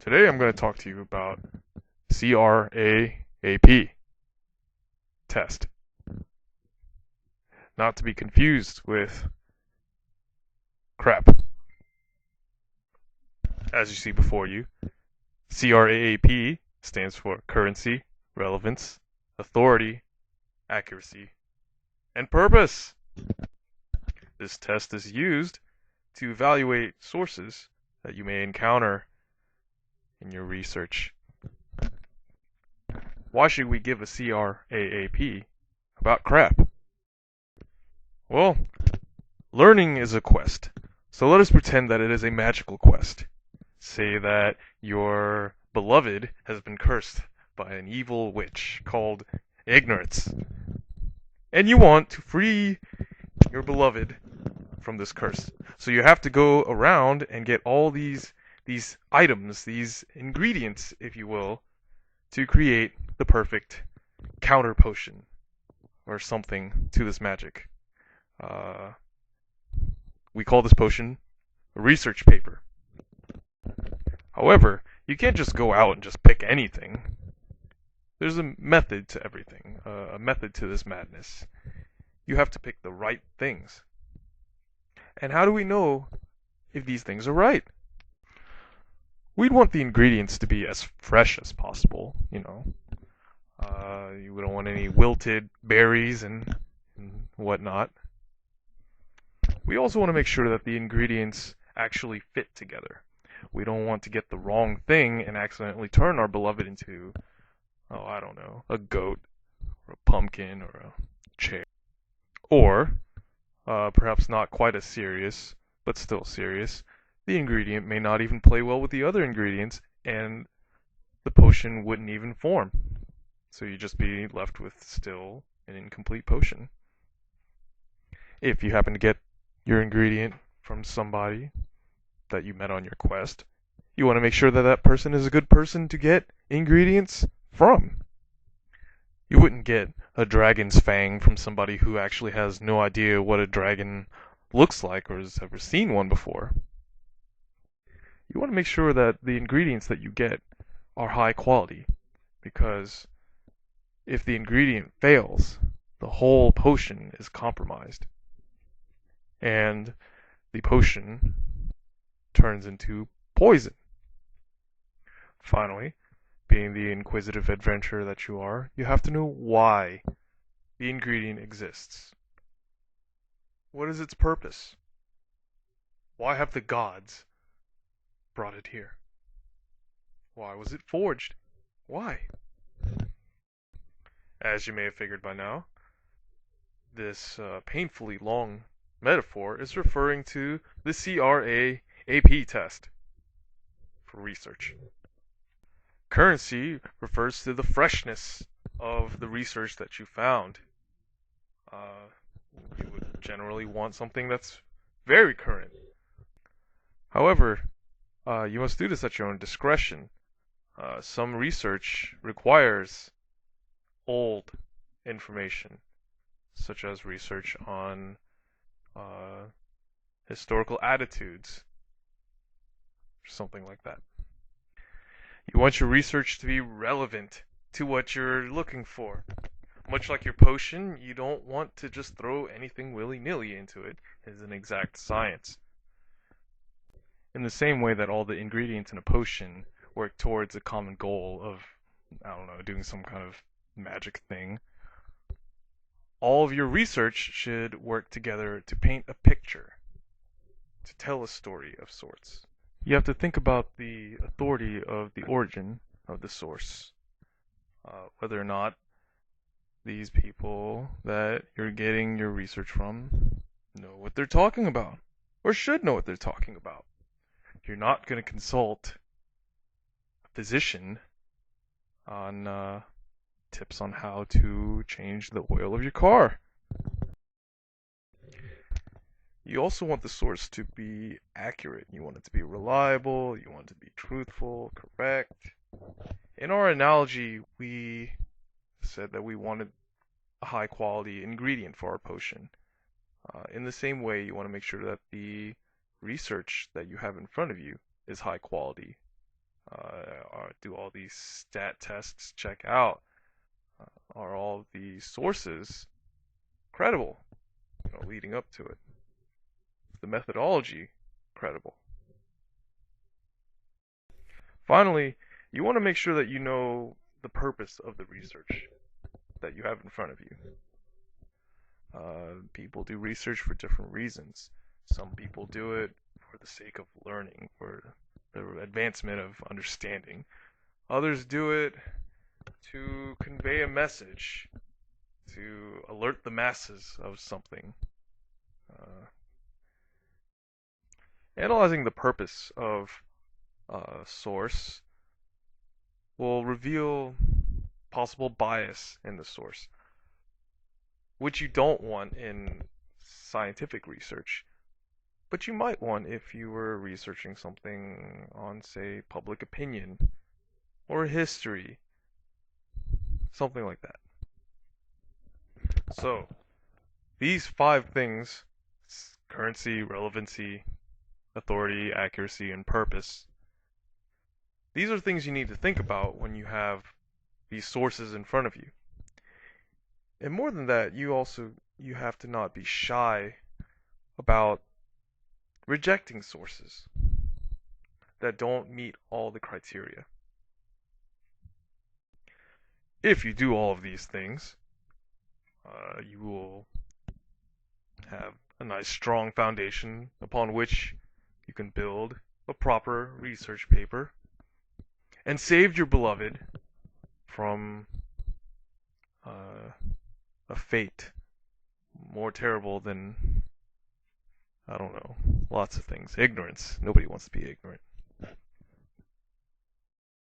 Today I'm going to talk to you about craap test, not to be confused with crap. As you see before you, craap stands for currency, relevance, authority, accuracy, and purpose. This test is used to evaluate sources that you may encounter in your research. Why should we give a craap about crap? Well, learning is a quest, so let us pretend that it is a magical quest. Say that your beloved has been cursed by an evil witch called ignorance, and you want to free your beloved from this curse. So you have to go around and get all these items, these ingredients, if you will, to create the perfect counter potion or something to this magic. We call this potion a research paper. However, you can't just go out and just pick anything. There's a method to everything, a method to this madness. You have to pick the right things. And how do we know if these things are right? We'd want the ingredients to be as fresh as possible, you know. You don't want any wilted berries and whatnot. We also want to make sure that the ingredients actually fit together. We don't want to get the wrong thing and accidentally turn our beloved into, I don't know, a goat, or a pumpkin, or a chair. Or, perhaps not quite as serious, but still serious, the ingredient may not even play well with the other ingredients, and the potion wouldn't even form. So you'd just be left with still an incomplete potion. If you happen to get your ingredient from somebody that you met on your quest, you want to make sure that that person is a good person to get ingredients from. You wouldn't get a dragon's fang from somebody who actually has no idea what a dragon looks like or has ever seen one before. You want to make sure that the ingredients that you get are high quality, because if the ingredient fails, the whole potion is compromised, and the potion turns into poison. Finally, being the inquisitive adventurer that you are, you have to know why the ingredient exists. What is its purpose? Why have the gods brought it here? Why was it forged? Why? As you may have figured by now, this painfully long metaphor is referring to the craap test for research. Currency refers to the freshness of the research that you found. You would generally want something that's very current. However, you must do this at your own discretion. Some research requires old information, such as research on historical attitudes, or something like that. You want your research to be relevant to what you're looking for. Much like your potion, you don't want to just throw anything willy-nilly into it. It is an exact science. In the same way that all the ingredients in a potion work towards a common goal of, I don't know, doing some kind of magic thing, all of your research should work together to paint a picture, to tell a story of sorts. You have to think about the authority of the origin of the source, whether or not these people that you're getting your research from know what they're talking about, or should know what they're talking about. You're not going to consult a physician on tips on how to change the oil of your car. You also want the source to be accurate. You want it to be reliable. You want it to be truthful, correct. In our analogy, we said that we wanted a high quality ingredient for our potion. In the same way, you want to make sure that the research that you have in front of you is high quality. Do all these stat tests check out? Are all the sources credible, leading up to it? Is the methodology credible? Finally, you want to make sure that you know the purpose of the research that you have in front of you. People do research for different reasons. Some people do it for the sake of learning, for the advancement of understanding. Others do it to convey a message, to alert the masses of something. Uh, Analyzing the purpose of a source will reveal possible bias in the source, which you don't want in scientific research, but you might want if you were researching something on, say, public opinion or history, something like that. So, these 5 things: currency, relevancy, authority, accuracy, and purpose. These are things you need to think about when you have these sources in front of you. And more than that, you have to not be shy about rejecting sources that don't meet all the criteria. If you do all of these things, you will have a nice strong foundation upon which you can build a proper research paper and save your beloved from a fate more terrible than, I don't know, lots of things. Ignorance. Nobody wants to be ignorant.